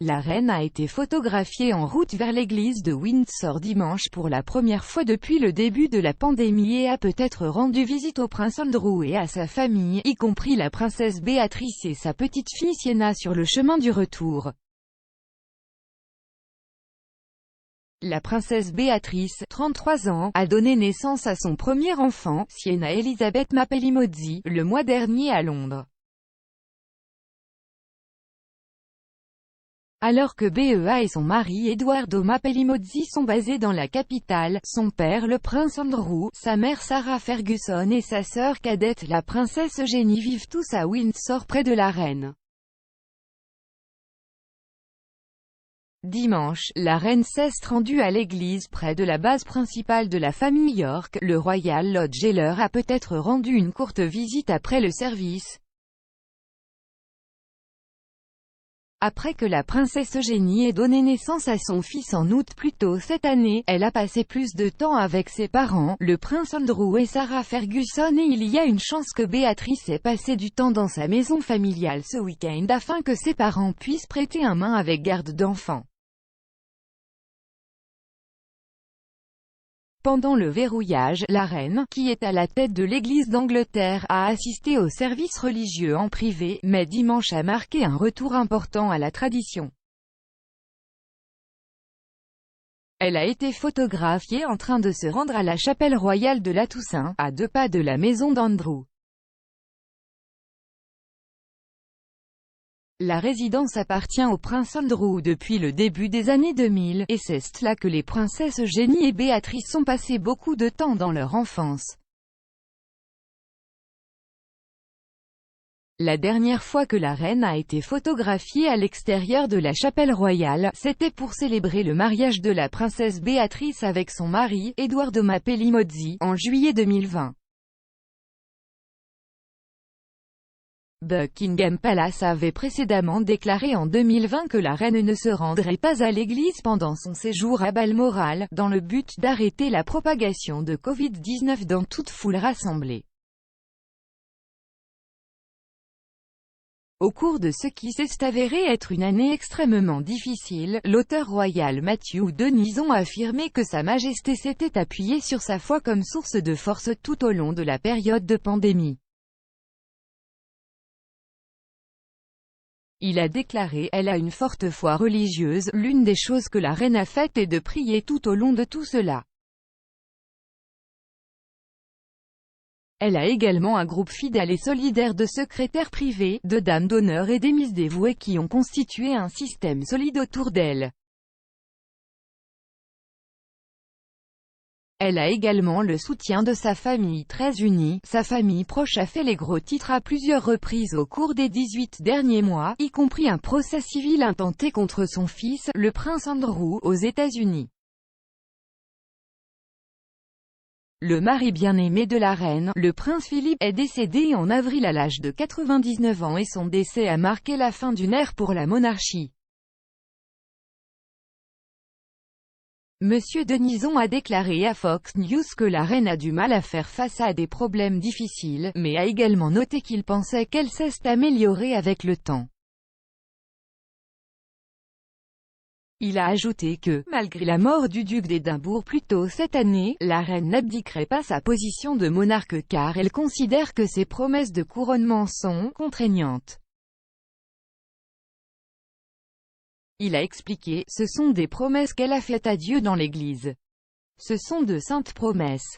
La reine a été photographiée en route vers l'église de Windsor dimanche pour la première fois depuis le début de la pandémie et a peut-être rendu visite au prince Andrew et à sa famille, y compris la princesse Béatrice et sa petite-fille Sienna sur le chemin du retour. La princesse Béatrice, 33 ans, a donné naissance à son premier enfant, Sienna Elizabeth Mapellimozzi, le mois dernier à Londres. Alors que Bea et son mari Edoardo Mapellimozzi sont basés dans la capitale, son père le prince Andrew, sa mère Sarah Ferguson et sa sœur cadette la princesse Eugénie vivent tous à Windsor près de la reine. Dimanche, la reine s'est rendue à l'église près de la base principale de la famille York, le Royal Lodge, et leur a peut-être rendu une courte visite après le service. Après que la princesse Eugénie ait donné naissance à son fils en août plus tôt cette année, elle a passé plus de temps avec ses parents, le prince Andrew et Sarah Ferguson, et il y a une chance que Béatrice ait passé du temps dans sa maison familiale ce week-end afin que ses parents puissent prêter un main avec garde d'enfants. Pendant le verrouillage, la reine, qui est à la tête de l'Église d'Angleterre, a assisté aux services religieux en privé, mais dimanche a marqué un retour important à la tradition. Elle a été photographiée en train de se rendre à la chapelle royale de la Toussaint, à 2 pas de la maison d'Andrew. La résidence appartient au prince Andrew depuis le début des années 2000, et c'est là que les princesses Eugénie et Béatrice ont passé beaucoup de temps dans leur enfance. La dernière fois que la reine a été photographiée à l'extérieur de la chapelle royale, c'était pour célébrer le mariage de la princesse Béatrice avec son mari, Edoardo Mapellimozzi, en juillet 2020. Buckingham Palace avait précédemment déclaré en 2020 que la reine ne se rendrait pas à l'église pendant son séjour à Balmoral, dans le but d'arrêter la propagation de Covid-19 dans toute foule rassemblée. Au cours de ce qui s'est avéré être une année extrêmement difficile, l'auteur royal Matthew Denison a affirmé que Sa Majesté s'était appuyée sur sa foi comme source de force tout au long de la période de pandémie. Il a déclaré « Elle a une forte foi religieuse, l'une des choses que la reine a faites est de prier tout au long de tout cela. Elle a également un groupe fidèle et solidaire de secrétaires privés, de dames d'honneur et d'émisses dévouées qui ont constitué un système solide autour d'elle. Elle a également le soutien de sa famille très unie. Sa famille proche a fait les gros titres à plusieurs reprises au cours des 18 derniers mois, y compris un procès civil intenté contre son fils, le prince Andrew, aux États-Unis. Le mari bien-aimé de la reine, le prince Philippe, est décédé en avril à l'âge de 99 ans et son décès a marqué la fin d'une ère pour la monarchie. Monsieur Denison a déclaré à Fox News que la reine a du mal à faire face à des problèmes difficiles, mais a également noté qu'il pensait qu'elle s'est améliorée avec le temps. Il a ajouté que, malgré la mort du duc d'Édimbourg plus tôt cette année, la reine n'abdiquerait pas sa position de monarque car elle considère que ses promesses de couronnement sont contraignantes. Il a expliqué, ce sont des promesses qu'elle a faites à Dieu dans l'Église. Ce sont de saintes promesses.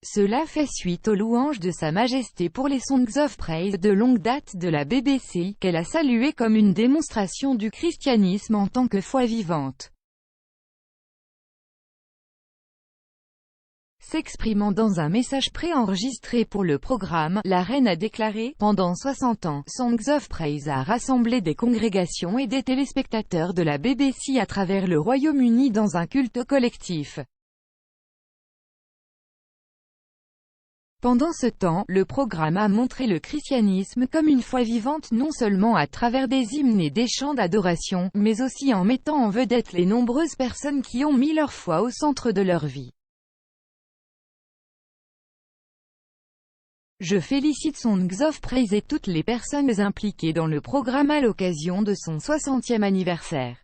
Cela fait suite aux louanges de Sa Majesté pour les Songs of Praise de longue date de la BBC, qu'elle a salué comme une démonstration du christianisme en tant que foi vivante. S'exprimant dans un message préenregistré pour le programme, la reine a déclaré « Pendant 60 ans, Songs of Praise a rassemblé des congrégations et des téléspectateurs de la BBC à travers le Royaume-Uni dans un culte collectif. Pendant ce temps, le programme a montré le christianisme comme une foi vivante non seulement à travers des hymnes et des chants d'adoration, mais aussi en mettant en vedette les nombreuses personnes qui ont mis leur foi au centre de leur vie. » Je félicite Song Praise et toutes les personnes impliquées dans le programme à l'occasion de son 60e anniversaire.